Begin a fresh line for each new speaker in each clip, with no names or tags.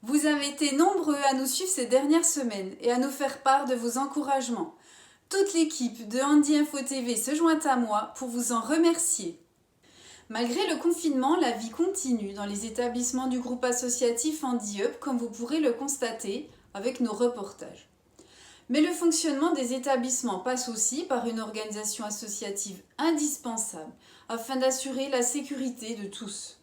Vous avez été nombreux à nous suivre ces dernières semaines et à nous faire part de vos encouragements. Toute l'équipe de Handi Info TV se joint à moi pour vous en remercier. Malgré le confinement, la vie continue dans les établissements du groupe associatif Handi Up, comme vous pourrez le constater avec nos reportages. Mais le fonctionnement des établissements passe aussi par une organisation associative indispensable afin d'assurer la sécurité de tous.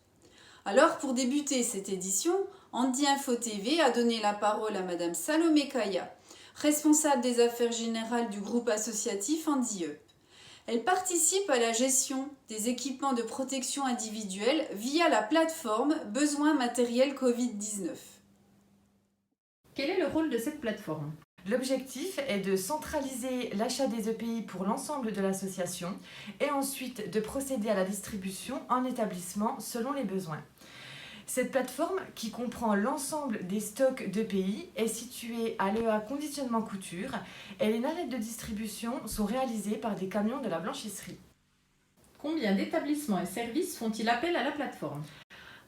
Alors, pour débuter cette édition, Handi Info TV a donné la parole à Madame Salomé Kaya, responsable des affaires générales du groupe associatif Handi Up. Elle participe à la gestion des équipements de protection individuelle via la plateforme Besoins matériels Covid-19.
Quel est le rôle de cette plateforme ?
L'objectif est de centraliser l'achat des EPI pour l'ensemble de l'association et ensuite de procéder à la distribution en établissement selon les besoins. Cette plateforme, qui comprend l'ensemble des stocks d'EPI, est située à l'EA Conditionnement Couture et les navettes de distribution sont réalisées par des camions de la blanchisserie.
Combien d'établissements et services font-ils appel à la plateforme ?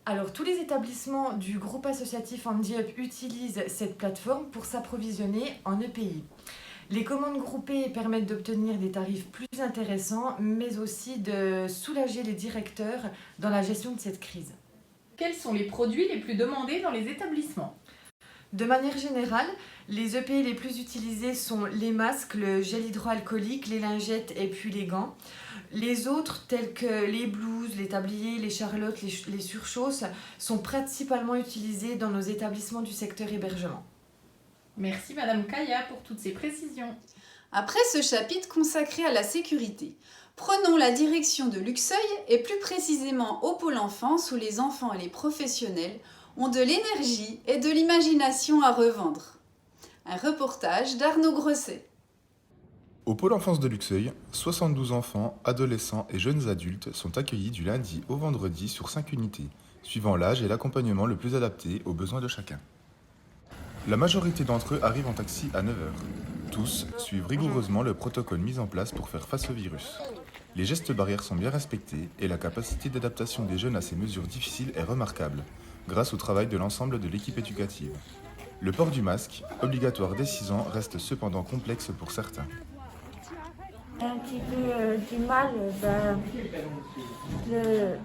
Alors, tous les établissements du groupe associatif Handi Up utilisent cette plateforme pour s'approvisionner en EPI. Les commandes groupées permettent d'obtenir des tarifs plus intéressants, mais aussi de soulager les directeurs dans la gestion de cette crise.
Quels sont les produits les plus demandés dans les établissements ?
De manière générale, les EPI les plus utilisés sont les masques, le gel hydroalcoolique, les lingettes et puis les gants. Les autres, tels que les blouses, les tabliers, les charlottes, les surchausses, sont principalement utilisés dans nos établissements du secteur hébergement.
Merci Madame Kaya pour toutes ces précisions.
Après ce chapitre consacré à la sécurité, prenons la direction de Luxeuil et plus précisément au pôle enfance où les enfants et les professionnels ont de l'énergie et de l'imagination à revendre. Un reportage d'Arnaud Grosset.
Au pôle enfance de Luxeuil, 72 enfants, adolescents et jeunes adultes sont accueillis du lundi au vendredi sur 5 unités, suivant l'âge et l'accompagnement le plus adapté aux besoins de chacun. La majorité d'entre eux arrivent en taxi à 9h. Tous suivent rigoureusement le protocole mis en place pour faire face au virus. Les gestes barrières sont bien respectés et la capacité d'adaptation des jeunes à ces mesures difficiles est remarquable, grâce au travail de l'ensemble de l'équipe éducative. Le port du masque, obligatoire dès 6 ans, reste cependant complexe pour certains.
Un petit peu du mal, le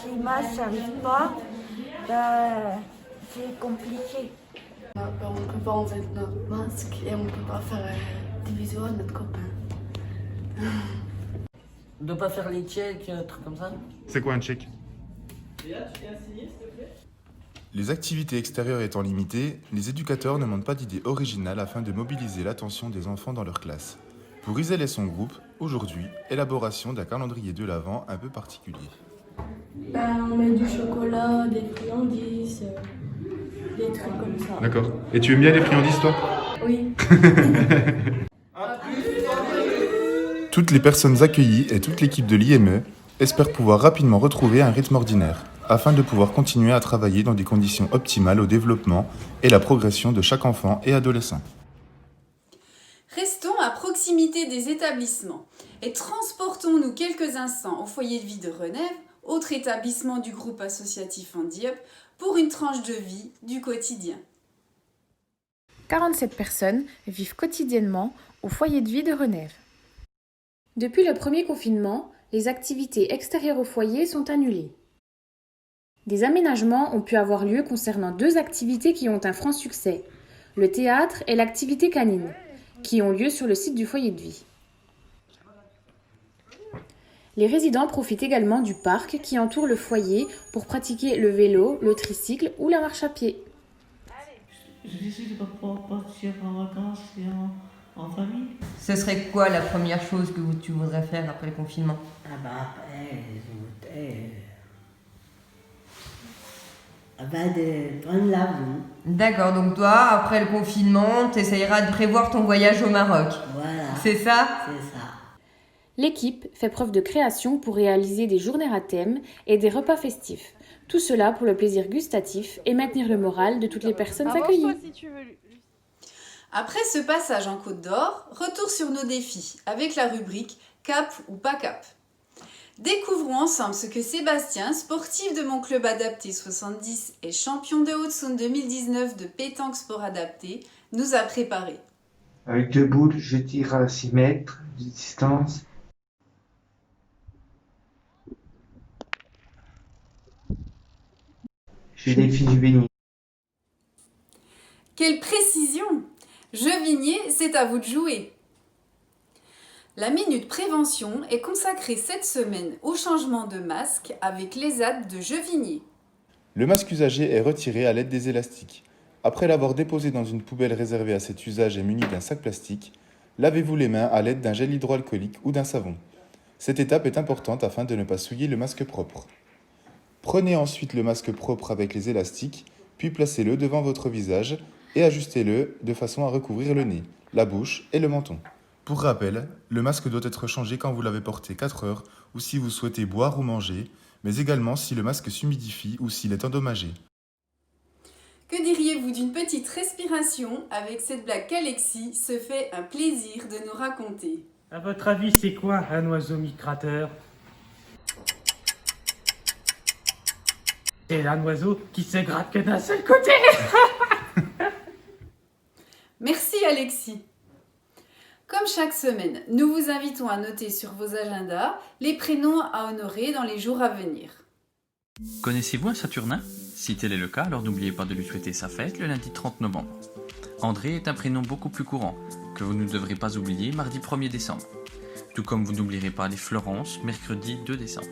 climat, ça n'arrive pas, c'est compliqué.
On ne peut pas enlever notre masque et on ne peut pas faire des bisous à notre copain.
On ne doit pas faire les checks, un truc comme ça.
C'est quoi un check ? Les activités extérieures étant limitées, les éducateurs ne manquent pas d'idées originales afin de mobiliser l'attention des enfants dans leur classe. Pour Isel et son groupe, aujourd'hui, élaboration d'un calendrier de l'Avent un peu particulier.
On met du chocolat, des friandises, des trucs comme ça.
D'accord. Et tu aimes bien les friandises, toi ?
Oui.
Toutes les personnes accueillies et toute l'équipe de l'IME espèrent pouvoir rapidement retrouver un rythme ordinaire, afin de pouvoir continuer à travailler dans des conditions optimales au développement et la progression de chaque enfant et adolescent.
Restons à proximité des établissements et transportons-nous quelques instants au foyer de vie de Renève, autre établissement du groupe associatif Handi Up, pour une tranche de vie du quotidien.
47 personnes vivent quotidiennement au foyer de vie de Renève. Depuis le premier confinement, les activités extérieures au foyer sont annulées. Des aménagements ont pu avoir lieu concernant 2 activités qui ont un franc succès, le théâtre et l'activité canine, qui ont lieu sur le site du foyer de vie. Les résidents profitent également du parc qui entoure le foyer pour pratiquer le vélo, le tricycle ou la marche à pied.
Je décide de partir en vacances et en famille.
Ce serait quoi la première chose que tu voudrais faire après le confinement ?
De prendre l'avion.
D'accord, donc toi, après le confinement, tu essayeras de prévoir ton voyage au Maroc.
Voilà.
C'est ça ?
C'est ça.
L'équipe fait preuve de création pour réaliser des journées à thème et des repas festifs. Tout cela pour le plaisir gustatif et maintenir le moral de toutes les personnes accueillies.
Après ce passage en Côte d'Or, retour sur nos défis avec la rubrique Cap ou pas cap. Découvrons ensemble ce que Sébastien, sportif de mon club adapté 70 et champion de Haute-Saône 2019 de pétanque sport adapté, nous a préparé.
Avec 2 boules, je tire à 6 mètres de distance. Je défie Juvigny.
Quelle précision! Jevigné, c'est à vous de jouer. La Minute Prévention est consacrée cette semaine au changement de masque avec l'ESAD de Jevigné.
Le masque usagé est retiré à l'aide des élastiques. Après l'avoir déposé dans une poubelle réservée à cet usage et munie d'un sac plastique, lavez-vous les mains à l'aide d'un gel hydroalcoolique ou d'un savon. Cette étape est importante afin de ne pas souiller le masque propre. Prenez ensuite le masque propre avec les élastiques, puis placez-le devant votre visage et ajustez-le de façon à recouvrir le nez, la bouche et le menton. Pour rappel, le masque doit être changé quand vous l'avez porté 4 heures ou si vous souhaitez boire ou manger, mais également si le masque s'humidifie ou s'il est endommagé.
Que diriez-vous d'une petite respiration avec cette blague qu'Alexis se fait un plaisir de nous raconter?
À votre avis, c'est quoi un oiseau migrateur? C'est un oiseau qui se gratte que d'un seul côté.
Merci Alexis. Comme chaque semaine, nous vous invitons à noter sur vos agendas les prénoms à honorer dans les jours à venir.
Connaissez-vous un Saturnin? Si tel est le cas, alors n'oubliez pas de lui souhaiter sa fête le lundi 30 novembre. André est un prénom beaucoup plus courant, que vous ne devrez pas oublier mardi 1er décembre. Tout comme vous n'oublierez pas les Florence, mercredi 2 décembre.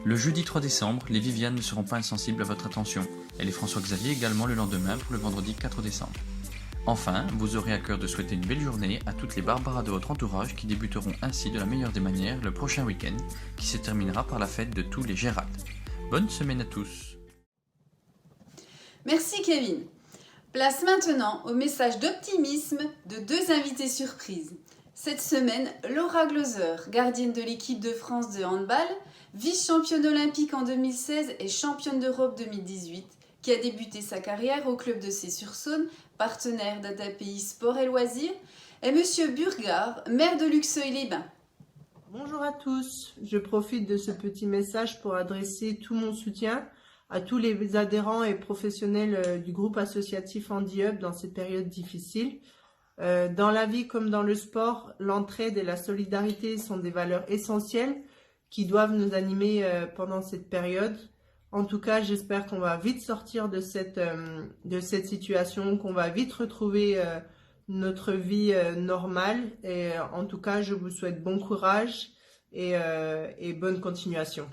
Le jeudi 3 décembre, les Viviane ne seront pas insensibles à votre attention, et les François-Xavier également le lendemain pour le vendredi 4 décembre. Enfin, vous aurez à cœur de souhaiter une belle journée à toutes les Barbaras de votre entourage qui débuteront ainsi de la meilleure des manières le prochain week-end, qui se terminera par la fête de tous les Gérald. Bonne semaine à tous.
Merci Kevin. Place maintenant au message d'optimisme de 2 invités surprises. Cette semaine, Laura Gloser, gardienne de l'équipe de France de handball, vice-championne olympique en 2016 et championne d'Europe 2018, qui a débuté sa carrière au club de Cé-sur-Saône, partenaire d'ADAPI Sport et Loisirs, et Monsieur Burgard, maire de Luxeuil-les-Bains.
Bonjour à tous, je profite de ce petit message pour adresser tout mon soutien à tous les adhérents et professionnels du groupe associatif Handi Hub dans cette période difficile. Dans la vie comme dans le sport, l'entraide et la solidarité sont des valeurs essentielles qui doivent nous animer pendant cette période. En tout cas, j'espère qu'on va vite sortir de cette situation, qu'on va vite retrouver notre vie normale. Et en tout cas, je vous souhaite bon courage et bonne continuation.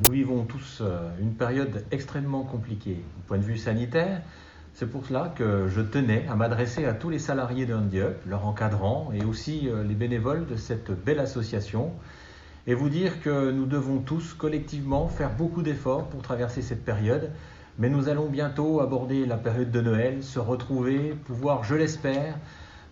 Nous vivons tous une période extrêmement compliquée du point de vue sanitaire. C'est pour cela que je tenais à m'adresser à tous les salariés de Handi Hub, leurs encadrants et aussi les bénévoles de cette belle association et vous dire que nous devons tous collectivement faire beaucoup d'efforts pour traverser cette période. Mais nous allons bientôt aborder la période de Noël, se retrouver, pouvoir, je l'espère,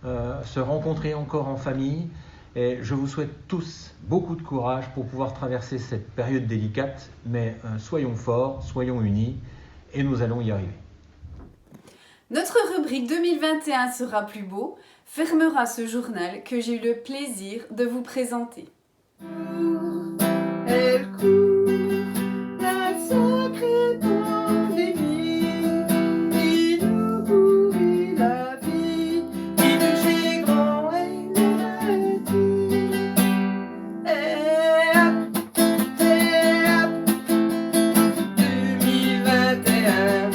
se rencontrer encore en famille. Et je vous souhaite tous beaucoup de courage pour pouvoir traverser cette période délicate. Mais soyons forts, soyons unis et nous allons y arriver.
Notre rubrique 2021 sera plus beau fermera ce journal que j'ai eu le plaisir de vous présenter.
Elle court la sacrée pandémie qui nous pourrit la vie, qui de chez grand et les maladie. Et hop, 2021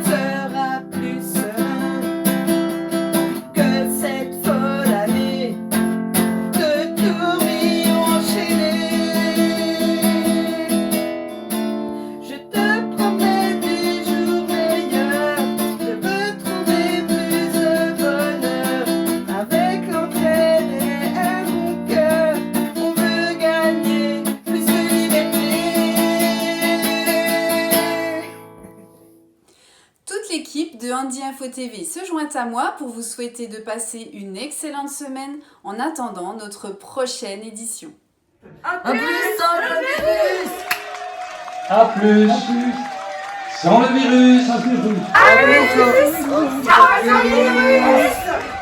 sera plus serein que cette folle année de tourbillons enchaînés. Je te promets des jours meilleurs, de retrouver plus de bonheur. Avec l'entraide et un bon cœur, on veut gagner plus de liberté.
Toute l'équipe de Handi Info TV se joint à moi pour vous souhaiter de passer une excellente semaine en attendant notre prochaine édition.
À plus sans le virus.
À plus. Sans le virus.
À plus sans le virus.